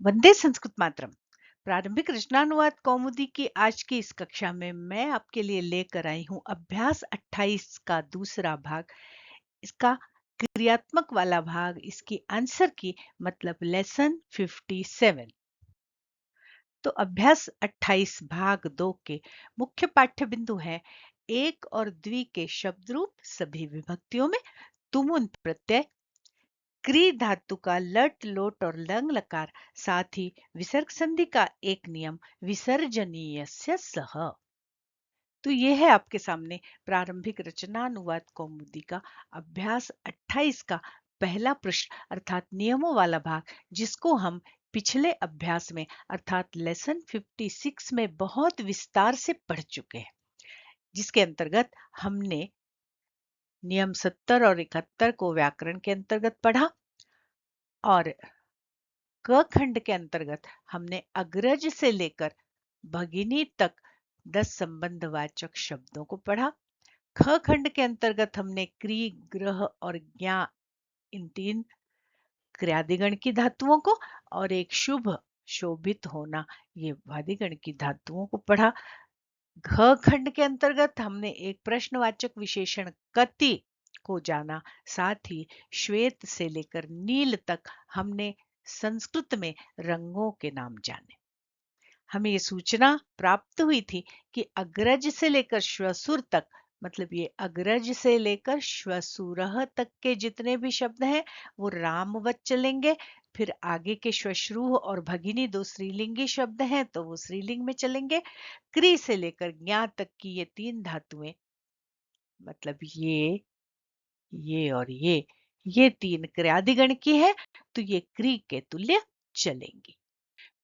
वंदे संस्कृत मातरम। प्रारंभिक रचनानुवाद कौमुदी की आज की इस कक्षा में मैं आपके लिए लेकर आई हूं अभ्यास 28 का दूसरा भाग। इसका क्रियात्मक वाला भाग, इसकी आंसर की मतलब लेसन 57। तो अभ्यास 28 भाग 2 के मुख्य पाठ्य बिंदु हैं एक और द्वि के शब्द रूप सभी विभक्तियों में, तुमुन प्रत्यय, क्री धातु का लट लोट और लंग लकार, साथ ही विसर्ग संधि का एक नियम विसर्जनीयस्य सह। तो ये है आपके सामने प्रारंभिक रचनानुवाद कौमुदी का अभ्यास 28 का पहला प्रश्न अर्थात नियमों वाला भाग, जिसको हम पिछले अभ्यास में अर्थात लेसन 56 में बहुत विस्तार से पढ़ चुके हैं, जिसके अंतर्गत हमने नियम 70 और 71 को व्याकरण के अंतर्गत पढ़ा और क खंड के अंतर्गत हमने अग्रज से लेकर भगिनी तक 10 संबंधवाचक शब्दों को पढ़ा। ख खंड के अंतर्गत हमने क्री, ग्रह और ज्ञा इन 3 क्रियादिगण की धातुओं को और एक शुभ शोभित होना ये वादिगण की धातुओं को पढ़ा। घ खंड के अंतर्गत हमने एक प्रश्नवाचक विशेषण कति को जाना, साथ ही श्वेत से लेकर नील तक हमने संस्कृत में रंगों के नाम जाने। हमें ये सूचना प्राप्त हुई थी कि अग्रज से लेकर श्वसुर तक, मतलब ये अग्रज से लेकर श्वसुरः तक के जितने भी शब्द हैं वो रामवत चलेंगे। फिर आगे के श्वश्रु और भगिनी 2 स्त्रीलिंगी शब्द हैं तो वो स्त्रीलिंग में चलेंगे। क्री से लेकर ज्ञा तक की ये 3 धातुएं, मतलब ये और ये 3 क्रियादिगण की है तो ये क्री के तुल्य चलेंगी।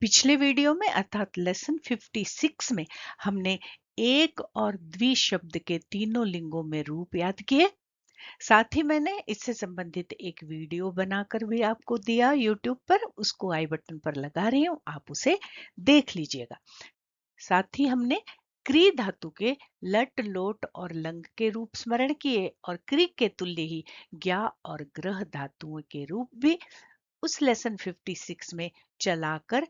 पिछले वीडियो में अर्थात लेसन 56 में हमने एक और द्वि शब्द के तीनों लिंगों में रूप याद किए। साथ ही मैंने इससे संबंधित एक वीडियो बनाकर भी आपको दिया यूट्यूब पर, उसको आई बटन पर लगा रही हूं, आप उसे देख लीजिएगा। साथ ही हमने क्री धातु के लट लोट और लंग के रूप स्मरण किए और क्री के तुल्य ही ज्ञा और ग्रह धातुओं के रूप भी उस लेसन 56 में चलाकर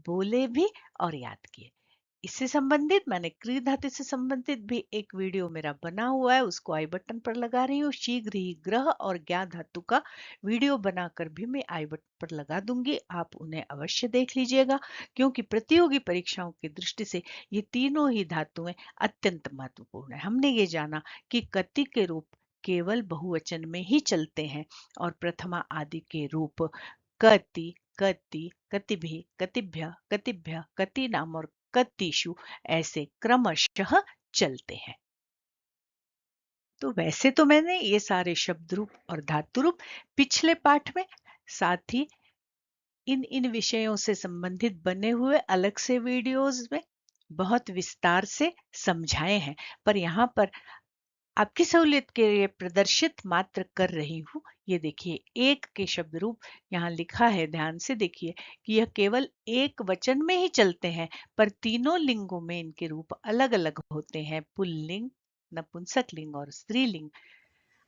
बोले भी और याद किए। इससे संबंधित मैंने क्री धातु से संबंधित भी एक वीडियो मेरा बना हुआ है, उसको आई बटन पर लगा रही हूँ। शीघ्र ही ग्रह और ज्ञा धातु का वीडियो बनाकर भी मैं आई बटन पर लगा दूंगी, आप उन्हें अवश्य देख लीजिएगा, क्योंकि प्रतियोगी परीक्षाओं की दृष्टि से ये तीनों ही धातुएं अत्यंत महत्वपूर्ण है। हमने ये जाना कि कति के रूप केवल बहुवचन में ही चलते हैं और प्रथमा आदि के रूप कति, कति, कतिभिः, कतिभ्यः, कतिभ्यः, कतीनाम और कतिषु ऐसे क्रमशः चलते हैं। तो वैसे तो मैंने ये सारे शब्द रूप और धातु रूप पिछले पाठ में, साथ ही इन विषयों से संबंधित बने हुए अलग से वीडियोस में बहुत विस्तार से समझाए हैं, पर यहाँ पर आपकी सहूलियत के लिए प्रदर्शित मात्र कर रही हूँ। ये देखिए एक के शब्द रूप यहाँ लिखा है, ध्यान से देखिए कि यह केवल एक वचन में ही चलते हैं, पर तीनों लिंगों में इनके रूप अलग अलग होते हैं, पुल्लिंग, नपुंसक लिंग और स्त्रीलिंग।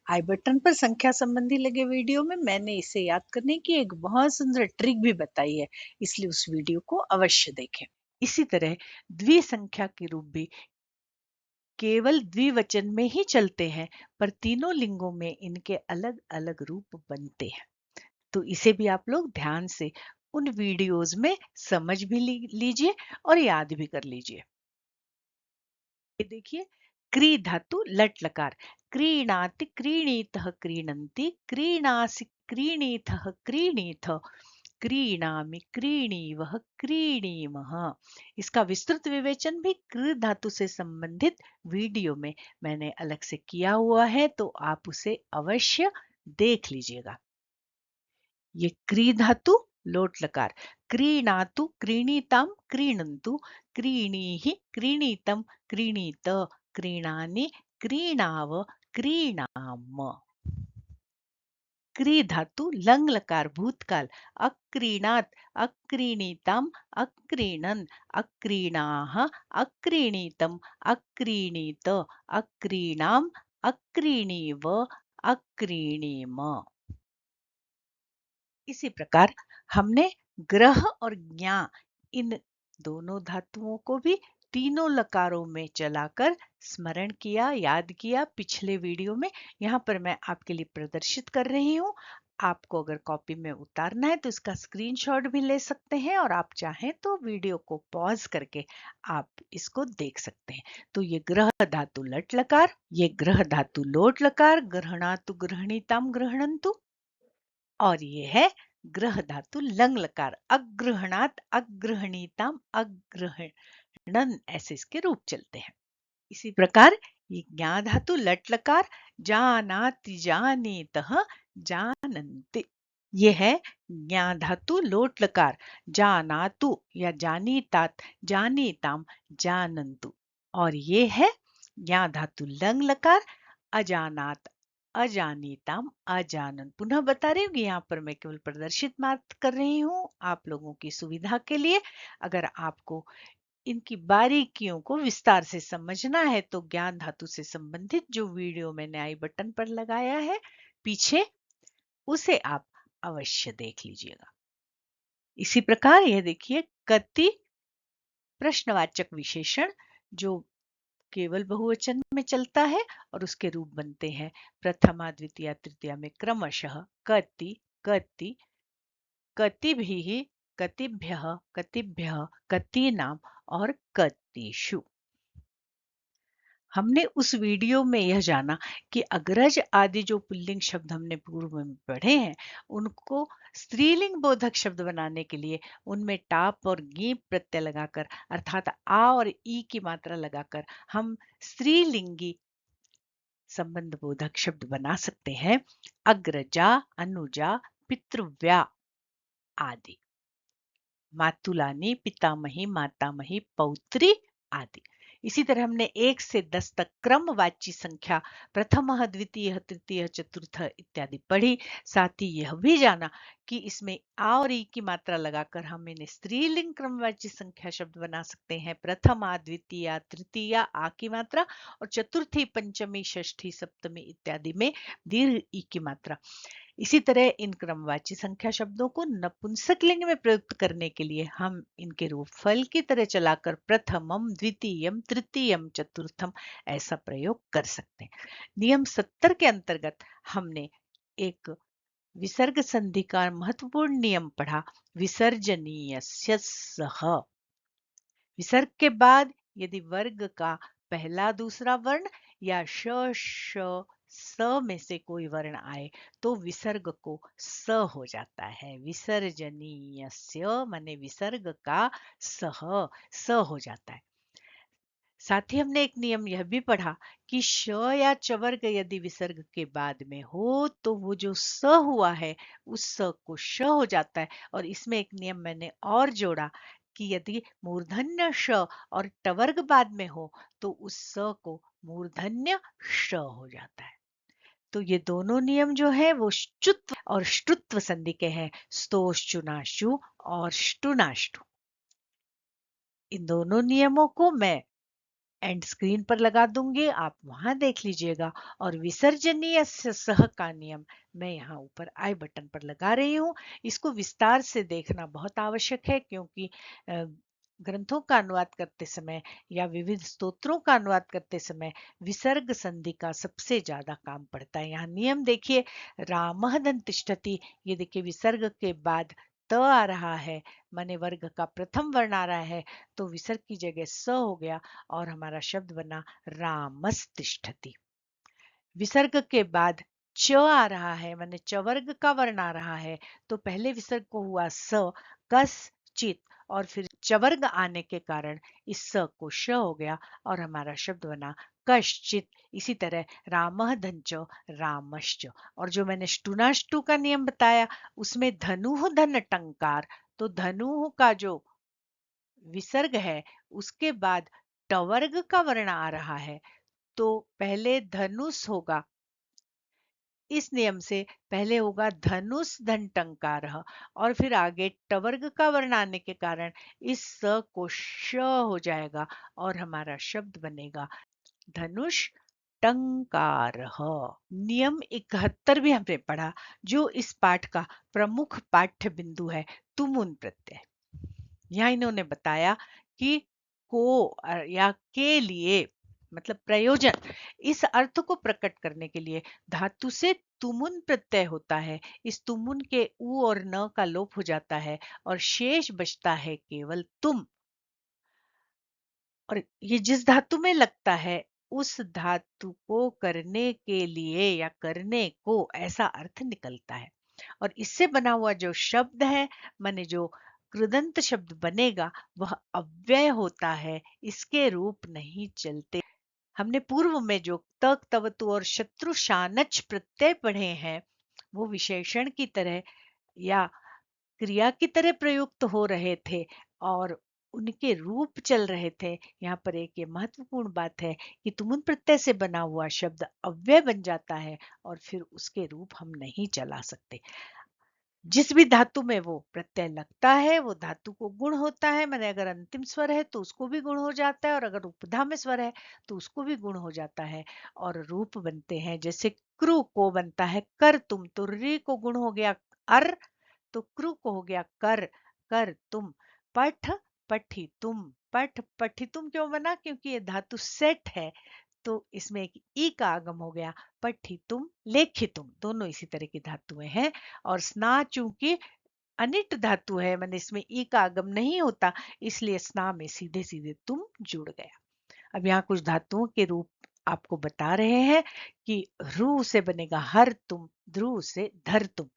आई बटन पर संख्या संबंधी लगे वीडियो में मैंने इसे याद करने की एक बहुत सुंदर ट्रिक भी बताई है, इसलिए उस वीडियो को अवश्य देखें। इसी तरह द्विसंख्या के रूप भी केवल द्विवचन में ही चलते हैं, पर तीनों लिंगों में इनके अलग अलग रूप बनते हैं। तो इसे भी आप लोग ध्यान से उन वीडियोस में समझ भी लीजिए और याद भी कर लीजिए। ये देखिए क्री धातु लट लकार, क्रीणाति क्रीणीतः क्रीणन्ति, क्रीणासि क्रीणीतः क्रीणीथ, क्रीणामि क्रीणीवः क्रीणीमः। इसका विस्तृत विवेचन भी कृ धातु से संबंधित वीडियो में मैंने अलग से किया हुआ है, तो आप उसे अवश्य देख लीजिएगा। ये क्री धातु लोट लकार, क्रीणातु क्रीणीताम क्रीणन्तु, क्रीणीहि क्रीणीतम क्रीणीत, क्रीणानि क्रीणाव क्रीणाम। क्री धातु लंग लकार भूतकाल, अक्रीणात अक्रीणीताम अक्रीणन, अक्रीणाः अक्रीणीतम अक्रीणीत, अक्रीणाम अक्रीणीव अक्रीणीम। इसी प्रकार हमने ग्रह और ज्ञा इन दोनों धातुओं को भी तीनों लकारों में चलाकर स्मरण किया, याद किया पिछले वीडियो में। यहाँ पर मैं आपके लिए प्रदर्शित कर रही हूँ। आपको अगर कॉपी में उतारना है तो इसका स्क्रीनशॉट भी ले सकते हैं, और आप चाहें तो वीडियो को पॉज करके आप इसको देख सकते हैं। तो ये ग्रह धातु लट लकार, ये ग्रह धातु लोट लकार, ग्रहणातु ग्रहणीताम ग्रहणंतु, और ये है ग्रह धातु लंग लकार, अग्रहणात अग्रहणीताम अग्रहणन, ऐसे इसके रूप चलते हैं। इसी प्रकार ये ज्ञा धातु लट लकार, जानाति जानीतः जानन्ति, ये है ज्ञा धातु लोट लकार, जानातु या जानीतात जानीताम जानन्तु, और ये है ज्ञा धातु लंग लकार, अजानात अजानीताम अजानन। पुनः बता रही हूँ कि यहाँ पर मैं केवल प्रदर्शित मात्र कर रही हूँ आप लोगों की सुविधा के लिए। अगर आपको इनकी बारीकियों को विस्तार से समझना है तो ज्ञान धातु से संबंधित जो वीडियो मैंने आई बटन पर लगाया है पीछे, उसे आप अवश्य देख लीजिएगा। इसी प्रकार यह देखिए कति प्रश्नवाचक विशेषण जो केवल बहुवचन में चलता है और उसके रूप बनते हैं प्रथमा द्वितीया तृतीया में क्रमशः कति, कति, कतिभिः, कतिभ्यः, कतिभ्यः, कतीनाम और कतिषु। हमने उस वीडियो में यह जाना कि अग्रज आदि जो पुल्लिंग शब्द हमने पूर्व में पढ़े हैं उनको स्त्रीलिंग बोधक शब्द बनाने के लिए उनमें टाप और गी प्रत्यय लगाकर अर्थात आ और ई की मात्रा लगाकर हम स्त्रीलिंगी संबंध बोधक शब्द बना सकते हैं। अग्रजा, अनुजा, पितृव्या आदि, मातुलानी, पितामही, मातामही, पौत्री आदि। इसी तरह हमने 1 से 10 तक क्रमवाची संख्या प्रथम, द्वितीय, तृतीय, चतुर्थ इत्यादि पढ़ी। साथ ही यह भी जाना कि इसमें आ और ई की मात्रा लगाकर हम इन्हें स्त्रीलिंग क्रमवाची संख्या शब्द बना सकते हैं। प्रथमा, द्वितीय, तृतीय आ की मात्रा, और चतुर्थी, पंचमी, षष्ठी, सप्तमी इत्यादि में दीर्घ ई की मात्रा। इसी तरह इन क्रमवाची संख्या शब्दों को नपुंसक लिंग में प्रयुक्त करने के लिए हम इनके रूप फल की तरह चलाकर प्रथमम, द्वितीयम, तृतीयम, चतुर्थम ऐसा प्रयोग कर सकते हैं। नियम 70 के अंतर्गत हमने एक विसर्ग संधि का महत्वपूर्ण नियम पढ़ा, विसर्जनीयस्य सह। विसर्ग के बाद यदि वर्ग का पहला दूसरा वर्ण या श, श, स में से कोई वर्ण आए तो विसर्ग को स हो जाता है। विसर्जनीयस्य माने विसर्ग का सह, स हो जाता है। साथ ही हमने एक नियम यह भी पढ़ा कि श या चवर्ग यदि विसर्ग के बाद में हो तो वो जो स हुआ है उस स को श हो जाता है। और इसमें एक नियम मैंने और जोड़ा कि यदि मूर्धन्य श और टवर्ग बाद में हो तो उस स को मूर्धन्य श हो जाता है। तो ये दोनों नियम जो है वो श्चुत्व और श्टुत्व संधि के हैं, स्तोश्चुनाशु और श्टुनाष्टु। इन दोनों नियमों को मैं एंड स्क्रीन पर लगा दूंगी, आप वहां देख लीजिएगा। और विसर्जनीय सह का नियम मैं यहाँ ऊपर आई बटन पर लगा रही हूँ। इसको विस्तार से देखना बहुत आवश्यक है क्योंकि ग्रंथों का अनुवाद करते समय या विविध स्तोत्रों का अनुवाद करते समय विसर्ग संधि का सबसे ज्यादा काम पड़ता है। यहाँ नियम देखिए, रामः दंतिष्ठति, ये देखिए विसर्ग के बाद त आ रहा है, माने वर्ग का प्रथम वर्ण आ रहा है, तो विसर्ग की जगह स हो गया और हमारा शब्द बना रामस्तिष्ठति। विसर्ग के बाद च आ रहा है, माने चवर्ग का वर्ण आ रहा है, तो पहले विसर्ग को हुआ स, कस्चित, और फिर चवर्ग आने के कारण इस स को श हो गया और हमारा शब्द बना कश्चित। इसी तरह रामः धनच, रामश्च। और जो मैंनेष्टुनाष्टु का नियम बताया उसमें धनुः धन टंकार, तो धनुः का जो विसर्ग है उसके बाद टवर्ग का वर्ण आ रहा है तो पहले धनुष होगा। इस नियम से पहले होगा धनुष धन टंकार और फिर आगे टवर्ग का वर्ण आने के कारण इस स को श हो जाएगा और हमारा शब्द बनेगा धनुष टंकार। नियम 71 भी हमने पढ़ा, जो इस पाठ का प्रमुख पाठ्य बिंदु है, तुमुन प्रत्यय। यहाँ इन्होंने बताया कि को या के लिए मतलब प्रयोजन, इस अर्थ को प्रकट करने के लिए धातु से तुमुन प्रत्यय होता है। इस तुमुन के उ और न का लोप हो जाता है और शेष बचता है केवल तुम। और ये जिस धातु में लगता है उस धातु को करने के लिए या करने को, ऐसा अर्थ निकलता है। और इससे बना हुआ जो शब्द है, माने जो कृदंत शब्द बनेगा, वह अव्यय होता है, इसके रूप नहीं चलते। हमने पूर्व में जो तक तवतु और शत्रु शानच प्रत्यय पढ़े हैं, वो विशेषण की तरह या क्रिया की तरह प्रयुक्त हो रहे थे और उनके रूप चल रहे थे। यहाँ पर एक ये महत्वपूर्ण बात है कि तुमुन प्रत्यय से बना हुआ शब्द अव्यय बन जाता है और फिर उसके रूप हम नहीं चला सकते। जिस भी धातु में वो प्रत्यय लगता है, वो धातु को गुण होता है। माने अगर अंतिम स्वर है तो उसको भी गुण हो जाता है, और अगर उपधा में स्वर है तो उसको भी गुण हो जाता है और रूप बनते हैं। जैसे क्रू को बनता है कर तुम, तो री को गुण हो गया अर, तो क्रू को हो गया कर, कर तुम। पठ पठी तुम, पठ पठी तुम क्यों बना? क्योंकि ये धातु सेट है, तो इसमें एक ई का आगम हो गया। पठितुम लेखितुम दोनों इसी तरह की धातुएं हैं। और स्ना चूंकि अनिट धातु है, मैंने इसमें ई का आगम नहीं होता, इसलिए स्ना में सीधे सीधे तुम जुड़ गया। अब यहाँ कुछ धातुओं के रूप आपको बता रहे हैं कि रू से बनेगा हर तुम, ध्रुव से धर तुम।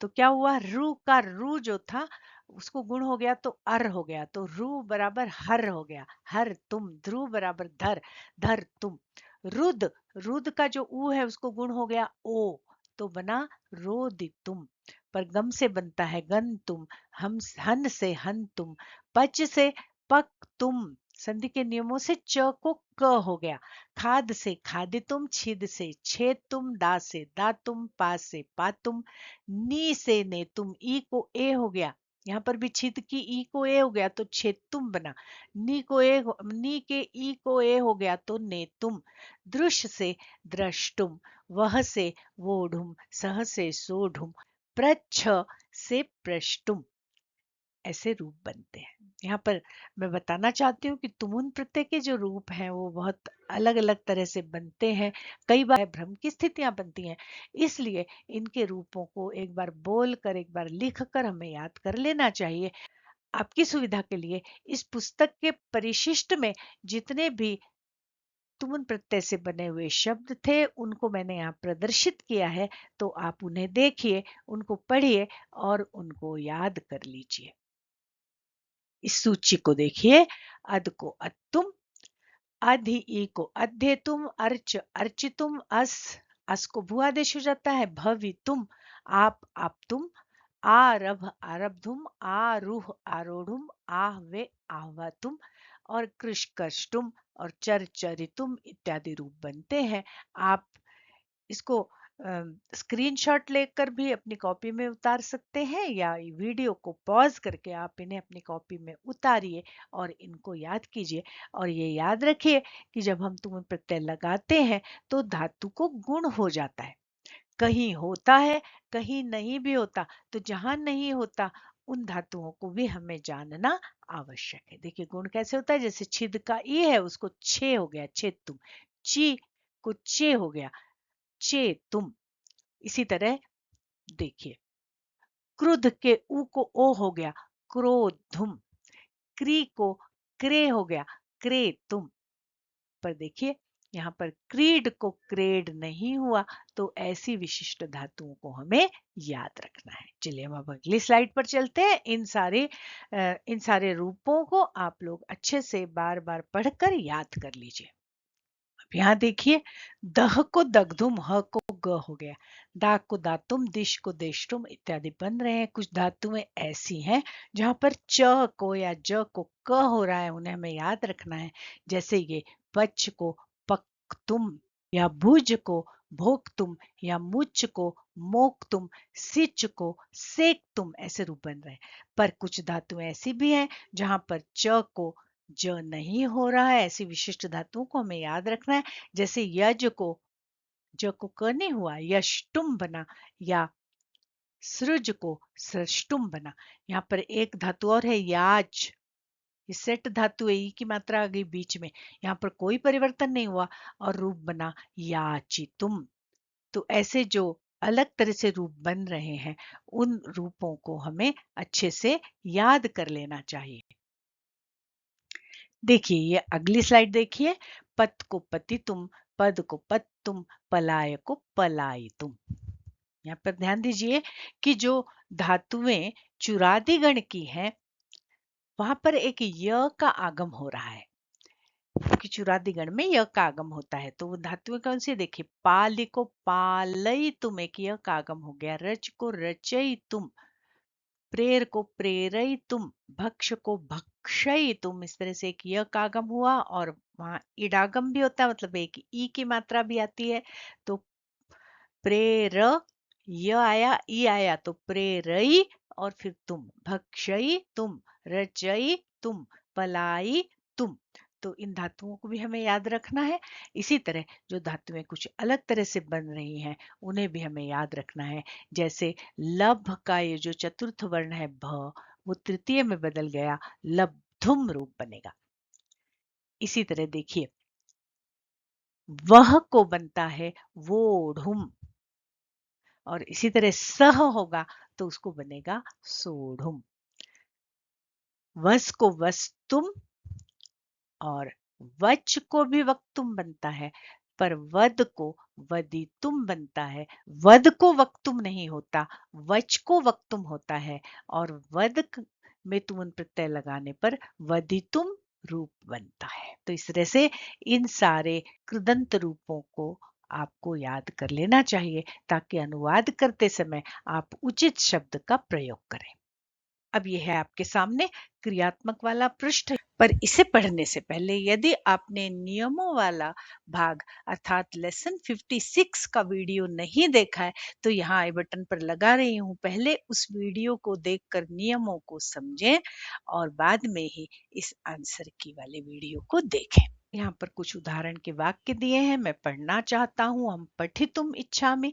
तो क्या हुआ, रू का रू जो था उसको गुण हो गया तो अर हो गया, तो रू बराबर हर हो गया, हर तुम। ध्रुव बराबर धर, धर तुम। रुद, रुद का जो ऊ है उसको गुण हो गया ओ, तो बना रोदि तुम। पर गम से बनता है गन तुम, हम हन से हन तुम, पच से पक तुम। संधि के नियमों से च को क हो गया। खाद से खादि तुम, छिद से छेद तुम, दा से दा तुम, पा से पा तुम, नी से ने तुम, ई को ए हो गया। यहाँ पर भी छिद की ई को ए हो गया तो छेद तुम बना। नी को ए, नी के ई को ए हो गया तो ने तुम। दृश्य से द्रष्टुम, वह से वोढ़ुम, सह से सोढ़ुम, प्रच्छ से प्रष्टुम, ऐसे रूप बनते हैं। यहाँ पर मैं बताना चाहती हूँ कि तुमुन प्रत्यय के जो रूप हैं वो बहुत अलग अलग तरह से बनते हैं। कई बार भ्रम की स्थितियां बनती हैं, इसलिए इनके रूपों को एक बार बोल कर, एक बार लिख कर हमें याद कर लेना चाहिए। आपकी सुविधा के लिए इस पुस्तक के परिशिष्ट में जितने भी तुमुन प्रत्यय से बने हुए शब्द थे उनको मैंने यहाँ प्रदर्शित किया है, तो आप उन्हें देखिए, उनको पढ़िए और उनको याद कर लीजिए। इस सूची को देखिए। अद को अत्तुम, अधि ई को अध्येतुम, अर्च अर्चितुम, अस अस को भू आदेश हो जाता है, भवितुम, आप तुम, आरभ आरब्धुम, आरूह आरोढ़ुम, आहवे आहवतुम, और कृष्कष्टुम और चरचरितुम इत्यादि रूप बनते हैं। आप इसको स्क्रीनशॉट लेकर भी अपनी कॉपी में उतार सकते हैं, या वीडियो को पॉज करके आप इन्हें अपनी कॉपी में उतारिए और इनको याद कीजिए। और ये याद रखिए कि जब हम तुम प्रत्यय लगाते हैं तो धातु को गुण हो जाता है। कहीं होता है, कहीं नहीं भी होता, तो जहां नहीं होता उन धातुओं को भी हमें जानना आवश्यक है। देखिए गुण कैसे होता है, जैसे छिद का ई है उसको छे हो गया, छेद तुम। ची को चे हो गया, चे तुम। इसी तरह देखिए, क्रुद्ध के ऊ को ओ हो गया, क्रोधुम। क्री को क्रे हो गया, क्रे तुम। पर देखिए यहाँ पर क्रीड को क्रेड नहीं हुआ, तो ऐसी विशिष्ट धातुओं को हमें याद रखना है। चलिए हम अब अगली स्लाइड पर चलते हैं। इन सारे रूपों को आप लोग अच्छे से बार बार पढ़कर याद कर लीजिए। यहाँ देखिए, दह को दगधुम, ह को ग हो गया, दा को दातुम, दिश को देशुम इत्यादि बन रहे हैं। कुछ धातुएं ऐसी हैं जहां पर च को या ज को क हो रहा है, उन्हें हमें याद रखना है। जैसे ये पच को पक्तुम, या भुज को भोक्तुम, या मुच को मोक्तुम, सिच को सेक्तुम, ऐसे रूप बन रहे हैं। पर कुछ धातुएं ऐसी भी हैं जहां पर च को ज नहीं हो रहा है, ऐसी विशिष्ट धातुओं को हमें याद रखना है। जैसे यज को, ज को क नहीं हुआ, यष्टुम बना, या सृज को सृष्टुम बना। यहाँ पर एक धातु और है याज, ये सेट धातु है, ई की मात्रा आ गई बीच में, यहाँ पर कोई परिवर्तन नहीं हुआ और रूप बना याचितुम। तो ऐसे जो अलग तरह से रूप बन रहे हैं, उन रूपों को हमें अच्छे से याद कर लेना चाहिए। देखिए ये अगली स्लाइड देखिए, पत को पति तुम, पद को पत तुम, पलाय को पलाई तुम। यहाँ पर ध्यान दीजिए कि जो धातुएं चुरादी गण की हैं, वहां पर एक य का आगम हो रहा है, क्योंकि चुरादी गण में य का आगम होता है। तो वो धातुएं कौन सी, देखिए पाली को पालई तुम, एक य का आगम हो गया। रच को रचई तुम, प्रेर को प्रेरई तुम, भक्ष को भक्षई तुम। इस तरह से एक य का आगम हुआ और वहां इडागम भी होता है, मतलब एक ई की मात्रा भी आती है। तो प्रेर, य आया, ई आया, तो प्रेरई और फिर तुम, भक्षई तुम, रचई तुम, पलाई तुम। तो इन धातुओं को भी हमें याद रखना है। इसी तरह जो धातुएं कुछ अलग तरह से बन रही हैं, उन्हें भी हमें याद रखना है। जैसे लभ का ये जो चतुर्थ वर्ण है भ, वो तृतीय में बदल गया, लब्धुम रूप बनेगा। इसी तरह देखिए, वह को बनता है वोढ़ुम, और इसी तरह सह होगा तो उसको बनेगा सोढ़ुम। वस को वस्तुम, और वच को भी वक्तुम बनता है, पर वद को वदितुम बनता है। वद को वक्तुम नहीं होता, वच को वक्तुम होता है, और में तुमन प्रत्यय लगाने पर वदितुम रूप बनता है। तो इस तरह से इन सारे कृदंत रूपों को आपको याद कर लेना चाहिए, ताकि अनुवाद करते समय आप उचित शब्द का प्रयोग करें। अब यह है आपके सामने क्रियात्मक वाला पृष्ठ, पर इसे पढ़ने से पहले यदि आपने नियमों वाला भाग अर्थात लेसन 56 का वीडियो नहीं देखा है, तो यहाँ आई बटन पर लगा रही हूँ, पहले उस वीडियो को देखकर नियमों को समझें और बाद में ही इस आंसर की वाले वीडियो को देखें। यहाँ पर कुछ उदाहरण के वाक्य दिए हैं, मैं पढ़ना चाहता हूँ। हम पठितुम इच्छामि,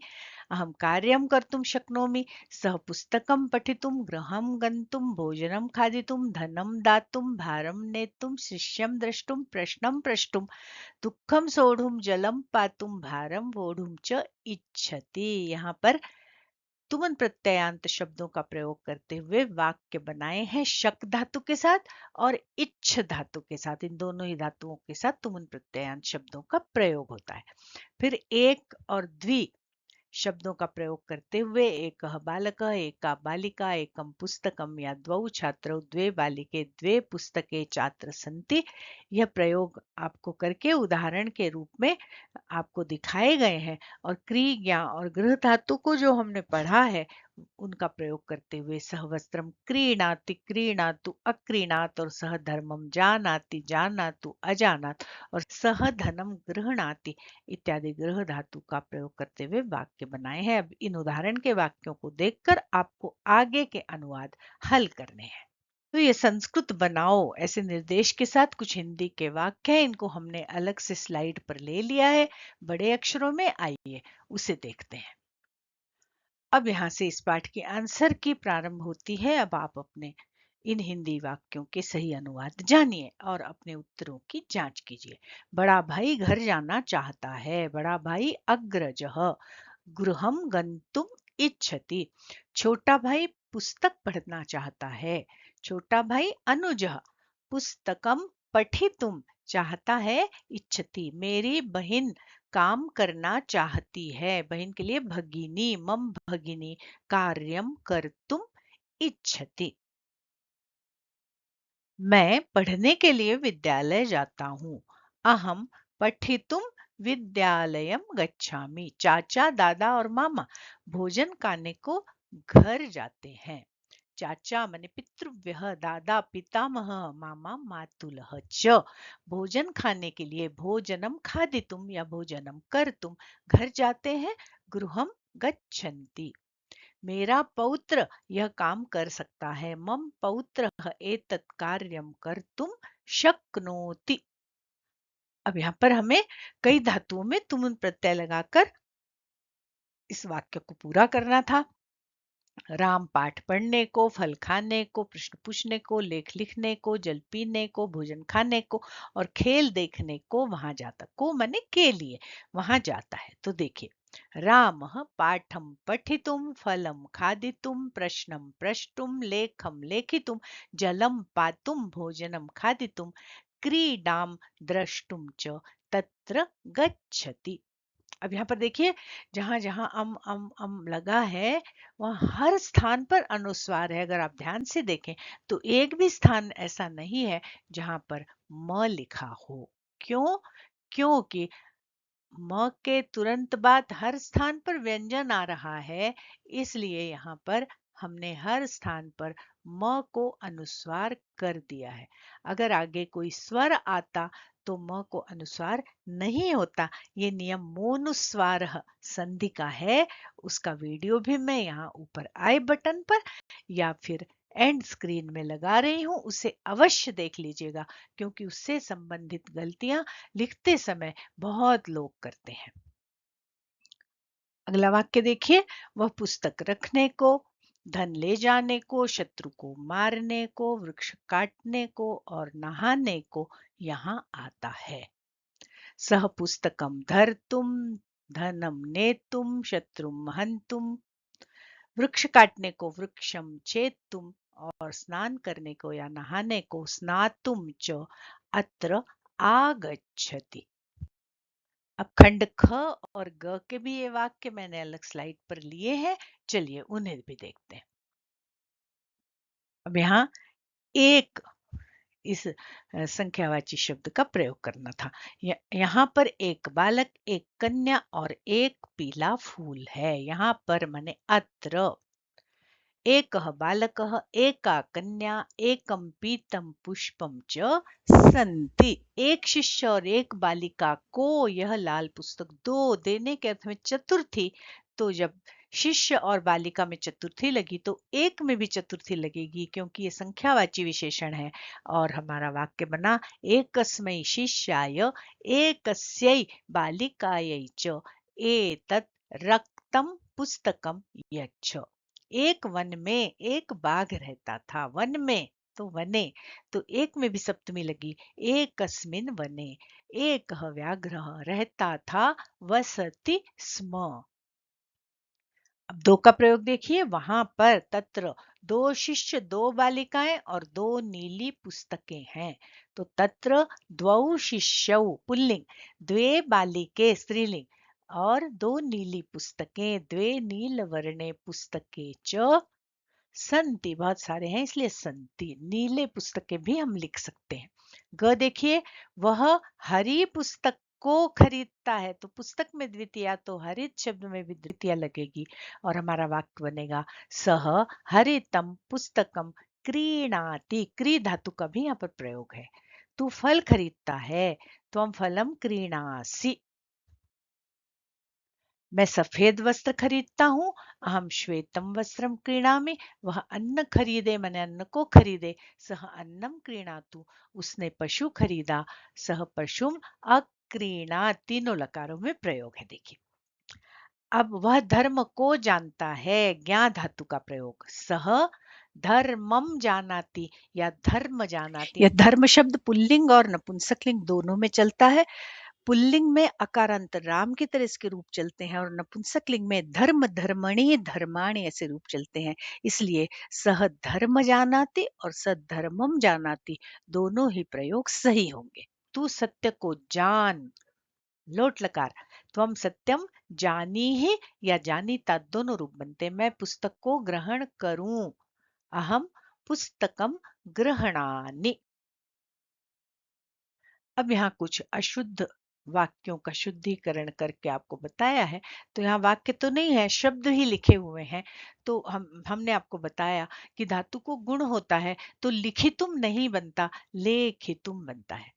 अहम कार्यम कर्तुम शक्नोमि, सह पुस्तकम पठितुम, गृहं गन्तुम, भोजनं खादितुं, धनं दातुं, भारं नेतुं, शिष्यं द्रष्टुं, प्रश्नं प्रष्टुं, दुःखं सोढुं, जलं पातुं, भारं वोढुं च इच्छति। यहाँ पर तुमन प्रत्ययांत शब्दों का प्रयोग करते हुए वाक्य बनाए हैं शक धातु के साथ और इच्छ धातु के साथ। इन दोनों ही धातुओं के साथ तुमन प्रत्ययांत शब्दों का प्रयोग होता है। फिर एक और द्वि शब्दों का प्रयोग करते हुए एक बालक, एका बालिका, एकम पुस्तकम या द्वौ छात्रौ, द्वे बालिके, द्वे पुस्तके छात्र सन्ति। यह प्रयोग आपको करके उदाहरण के रूप में आपको दिखाए गए हैं। और क्रिया और गृह धातु को जो हमने पढ़ा है, उनका प्रयोग करते हुए सह वस्त्रम क्रीणाति, क्रीणातु अक्रीणात, और सह धर्मम जानाति, जानातु अजानात, और सह धनम गृहणाति इत्यादि गृह धातु का प्रयोग करते हुए वाक्य बनाए हैं। अब इन उदाहरण के वाक्यों को देखकर आपको आगे के अनुवाद हल करने हैं। तो ये संस्कृत बनाओ ऐसे निर्देश के साथ कुछ हिंदी के वाक्य हैं, इनको हमने अलग से स्लाइड पर ले लिया है बड़े अक्षरों में। आइए उसे देखते हैं। अब यहाँ से इस पाठ की आंसर की प्रारंभ होती है। अब आप अपने इन हिंदी वाक्यों के सही अनुवाद जानिए और अपने उत्तरों की जांच कीजिए। बड़ा भाई घर जाना चाहता है, बड़ा भाई अग्रजः गृहं गन्तुम इच्छति। छोटा भाई पुस्तक पढ़ना चाहता है, छोटा भाई अनुजः पुस्तकम पठितुम चाहता है, इच्छति। मेरी बहन काम करना चाहती है, बहन के लिए भगिनी, मम भगिनी कार्यम कर्तुम इच्छति। मैं पढ़ने के लिए विद्यालय जाता हूँ, अहम पठितुम विद्यालयम गच्छामि। चाचा, दादा और मामा भोजन खाने को घर जाते हैं। चाचा माने पितृव्यः, दादा पितामह, मामा मातुलः च। भोजन खाने के लिए भोजनम खादितुम या भोजनम कर्तुम घर जाते हैं, गृहम गच्छन्ति। मेरा पौत्र यह काम कर सकता है, मम पौत्रः एतत् कार्यं कर्तुं शक्नोति। अब यहाँ पर हमें कई धातुओं में तुमुन प्रत्यय लगाकर इस वाक्य को पूरा करना था। राम पाठ पढ़ने को, फल खाने को, प्रश्न पूछने को, लेख लिखने को, जल पीने को, भोजन खाने को और खेल देखने को वहां जाता। को माने के लिए वहां जाता है। तो देखिए, रामः पाठं पठितुं, फलं खादितुं, प्रश्नं प्रष्टुं, लेखं लेखितुं, जलं पातुं, भोजनं खादितुं, क्रीडां द्रष्टुं च तत्र गच्छति। अब यहाँ पर देखिए, जहां जहां अम लगा है वहां हर स्थान पर अनुस्वार है। अगर आप ध्यान से देखें तो एक भी स्थान ऐसा नहीं है जहां पर म लिखा हो। क्यों? क्योंकि म के तुरंत बाद हर स्थान पर व्यंजन आ रहा है, इसलिए यहाँ पर हमने हर स्थान पर म को अनुस्वार कर दिया है। अगर आगे कोई स्वर आता तो म को अनुस्वार नहीं होता। ये नियम मोनुस्वार संधि का है। उसका वीडियो भी मैं यहाँ ऊपर आई बटन पर या फिर एंड स्क्रीन में लगा रही हूँ, उसे अवश्य देख लीजिएगा, क्योंकि उससे संबंधित गलतियां लिखते समय बहुत लोग करते हैं। अगला वाक्य देखिए, वह पुस्तक रखने को, धन ले जाने को, शत्रु को मारने को, वृक्ष काटने को और नहाने को यहाँ आता है। सह पुस्तकम धर्तुम, धनम नेतुम, शत्रुम हंतुम, वृक्ष काटने को वृक्षम छेदतुम और स्नान करने को या नहाने को स्नातुम च अत्र आगच्छति। अब खंड ख और ग के भी ये वाक्य मैंने अलग स्लाइड पर लिए हैं। चलिए उन्हें भी देखते हैं। अब यहाँ एक इस संख्यावाची शब्द का प्रयोग करना था। यहाँ पर एक बालक, एक कन्या और एक पीला फूल है। यहाँ पर माने अत्र एकः बालकः, एका कन्या, एकं पीतं पुष्पं च सन्ति। एक शिष्य और एक बालिका को यह लाल पुस्तक दो देने के अर्थ में चतुर्थी। तो जब शिष्य और बालिका में चतुर्थी लगी तो एक में भी चतुर्थी लगेगी, क्योंकि ये संख्यावाची विशेषण है। और हमारा वाक्य बना एकस्मै शिष्याय एकस्यै बालिकायै च एतत् रक्तं पुस्तकं यच्छ। एक वन में एक बाघ रहता था। वन में तो वने, तो एक में भी सप्तमी लगी। एकस्मिन वने एक व्याघ्र रहता था, वसति स्म। अब दो का प्रयोग देखिए, वहां पर तत्र दो शिष्य, दो बालिकाएं और दो नीली पुस्तकें हैं। तो तत्र द्वौ शिष्यौ पुल्लिंग, द्वे बालिके स्त्रीलिंग और दो नीली पुस्तकें, द्वे नील वर्णे पुस्तके च संति। बहुत सारे हैं इसलिए संति। नीले पुस्तकें भी हम लिख सकते हैं। ग देखिए, वह हरी पुस्तक को खरीदता है। तो पुस्तक में द्वितीया, तो हरित शब्द में भी द्वितीया लगेगी और हमारा वाक्य बनेगा सह हरितम पुस्तकम क्रीणाति। क्री धातु का भी यहाँ पर प्रयोग है। तू फल खरीदता है, त्वम फलम क्रीणासि। मैं सफेद वस्त्र खरीदता हूँ, अहम श्वेतम वस्त्रम क्रीणामि। वह अन्न खरीदे मैंने अन्न को खरीदे, सह अन्नम क्रीणातु उसने पशु खरीदा, सह पशुम अक्रीणा। तीनों लकारों में प्रयोग है। देखिए, अब वह धर्म को जानता है, ज्ञा धातु का प्रयोग। सह धर्मम जानाति या धर्म जानाति। यह धर्म शब्द पुल्लिंग और नपुंसकलिंग दोनों में चलता है। पुल्लिंग में अकारांत राम की तरह इसके रूप चलते हैं और नपुंसकलिंग में धर्म, धर्मणि, धर्माणि ऐसे रूप चलते हैं। इसलिए सह धर्म जानाति और सधर्मम जानाति दोनों ही प्रयोग सही होंगे। तू सत्य को जान, लोट लकार। त्वम सत्यम जानीहि या जानीता दोनों रूप बनते। मैं पुस्तक को ग्रहण करूं, अहम पुस्तकम ग्रहणानि। अब यहाँ कुछ अशुद्ध वाक्यों का शुद्धिकरण करके आपको बताया है। तो यहाँ वाक्य तो नहीं है, शब्द ही लिखे हुए हैं। तो हमने आपको बताया कि धातु को गुण होता है, तो लिखितुम नहीं बनता, लेखितुम बनता है।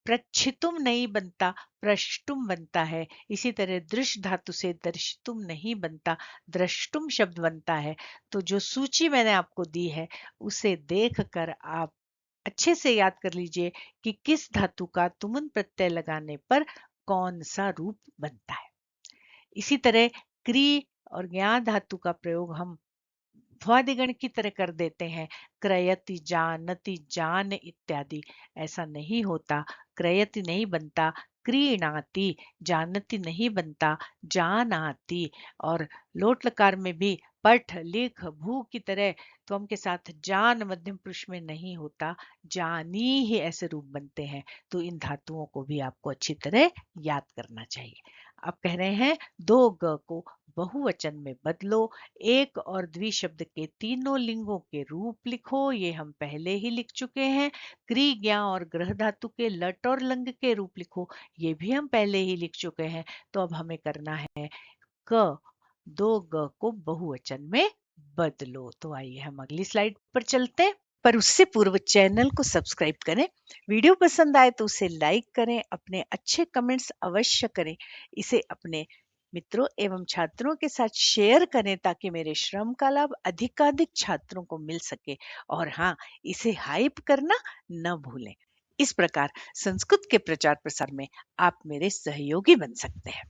प्रच्छितुम नहीं बनता, प्रष्टुम बनता है। इसी तरह दृश धातु से दर्शितुम नहीं बनता, द्रष्टुम शब्द बनता है। तो जो सूची मैंने आपको दी है उसे देख कर आप अच्छे से याद कर लीजिए कि किस धातु का तुमुन प्रत्यय लगाने पर कौन सा रूप बनता है। इसी तरह क्री और ज्ञा धातु का प्रयोग हम भ्वादिगण की तरह कर देते हैं, क्रयति जानति जान इत्यादि। ऐसा नहीं होता, क्रयति नहीं बनता, क्रीणाति, जानति नहीं बनता, जानाति। और लोट लकार में भी पठ लिख भू की तरह त्वम के साथ जान मध्यम पुरुष में नहीं होता, जानी ही ऐसे रूप बनते हैं। तो इन धातुओं को भी आपको अच्छी तरह याद करना चाहिए। अब कह रहे हैं दो ग को बहुवचन में बदलो, एक और द्विशब्द के तीनों लिंगों के रूप लिखो। ये हम पहले ही लिख चुके हैं। क्री ज्ञा और ग्रह धातु के लट और लंग के रूप लिखो, ये भी हम पहले ही लिख चुके हैं। तो अब हमें करना है क दो ग को बहुवचन में बदलो। तो आइए हम अगली स्लाइड पर चलते हैं। पर उससे पूर्व चैनल को सब्सक्राइब करें, वीडियो पसंद आए तो उसे लाइक करें, अपने अच्छे कमेंट्स अवश्य करें, इसे अपने मित्रों एवं छात्रों के साथ शेयर करें ताकि मेरे श्रम का लाभ अधिकाधिक छात्रों को मिल सके। और हाँ, इसे हाइप करना न भूलें। इस प्रकार संस्कृत के प्रचार प्रसार में आप मेरे सहयोगी बन सकते हैं।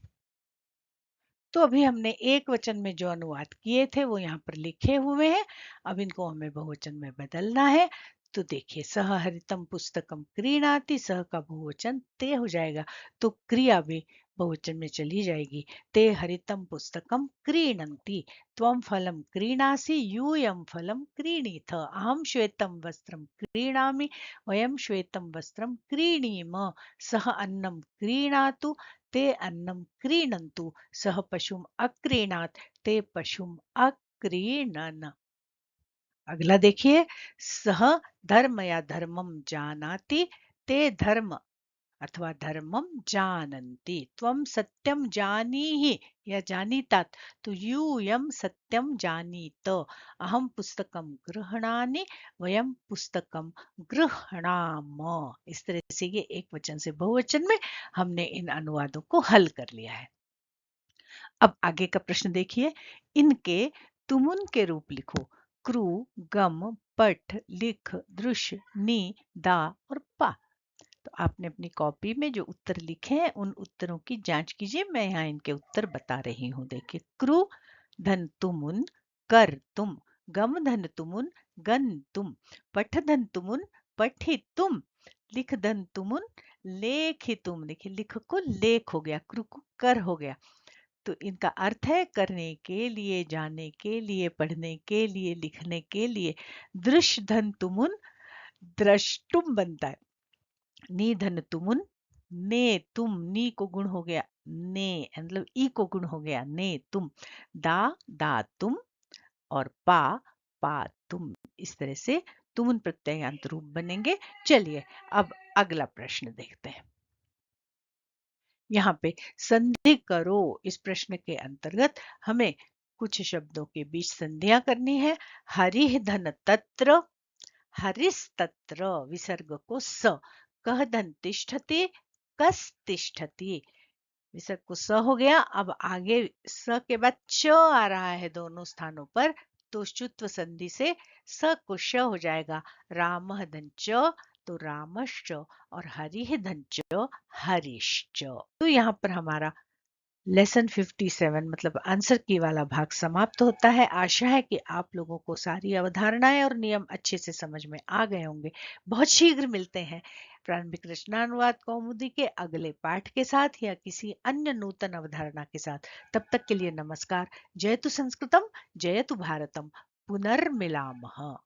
तो अभी हमने एक वचन में जो अनुवाद किए थे वो यहाँ पर लिखे हुए हैं। अब इनको हमें बहुवचन में बदलना है। तो देखिए, सह हरितम पुस्तकम क्रीणाति, सह का बहुवचन ते हो जाएगा, तो क्रिया भी बहुवचन में चली जाएगी। ते हरितम पुस्तकम क्रीणन्ति, त्वम फलम क्रीणासि, यूयम फलम क्रीणीथ, अहम श्वेतम वस्त्रम क्रीणामि, वयम श्वेतम वस्त्रम क्रीणीम, सह अन्नम क्रीणातु, ते अन्नम क्रीणन्तु, सह पशुम अक्रीणात, ते पशुम अक्रीणन। अगला देखिए, सह धर्म या धर्मम जानाति, ते धर्म अथवा धर्मम जानन्ति, त्वम सत्यम जानीहि या जानीतात, तो यूयम सत्यम जानीत, अहम पुस्तकम गृह्णामि, वयम पुस्तकम गृह्णाम। इस तरह से ये एक वचन से बहुवचन में हमने इन अनुवादों को हल कर लिया है। अब आगे का प्रश्न देखिए, इनके तुमुन के रूप लिखो। क्रू, गम, पठ, लिख, दृश्य, नी, दा और पा। तो आपने अपनी कॉपी में जो उत्तर लिखे हैं उन उत्तरों की जांच कीजिए। मैं यहाँ इनके उत्तर बता रही हूँ। देखिए, क्रू धन तुमुन कर तुम, गम धन तुमुन गन तुम, पठ धन तुमुन पठि तुम, लिख धन तुमुन लेखि तुम। देखिए, लिख को लेख हो गया, क्रू को कर हो गया। तो इनका अर्थ है करने के लिए, जाने के लिए, पढ़ने के लिए, लिखने के लिए। दृश्य धन तुमुन द्रष्टुम बनता है। नी धन तुमुन ने तुम, नी को गुण हो गया ने, मतलब ई को गुण हो गया ने तुम। दा दा तुम और पा पा तुम। इस तरह से तुमुन प्रत्ययान्त रूप बनेंगे। चलिए अब अगला प्रश्न देखते हैं। यहाँ पे संधि करो, इस प्रश्न के अंतर्गत हमें कुछ शब्दों के बीच संधियां करनी है। हरिः धन तत्र, हरिस्तत्र, विसर्ग को स, कह धन तिष्ठति, कस तिष्ठति, विसर्ग को स हो गया। अब आगे स के बाद च आ रहा है दोनों स्थानों पर, तो शुत्व संधि से स को श हो जाएगा। रामः धन च, तो रामश्च, और हरिः धन च, हरिश्च। तो यहाँ पर हमारा लेसन 57 मतलब आंसर की वाला भाग समाप्त होता है। आशा है कि आप लोगों को सारी अवधारणाएं और नियम अच्छे से समझ में आ गए होंगे। बहुत शीघ्र मिलते हैं प्रारंभिक रचनानुवाद कौमुदी के अगले पाठ के साथ या किसी अन्य नूतन अवधारणा के साथ। तब तक के लिए नमस्कार। जयतु संस्कृतम, जयतु भारतम, पुनर्मिलामः।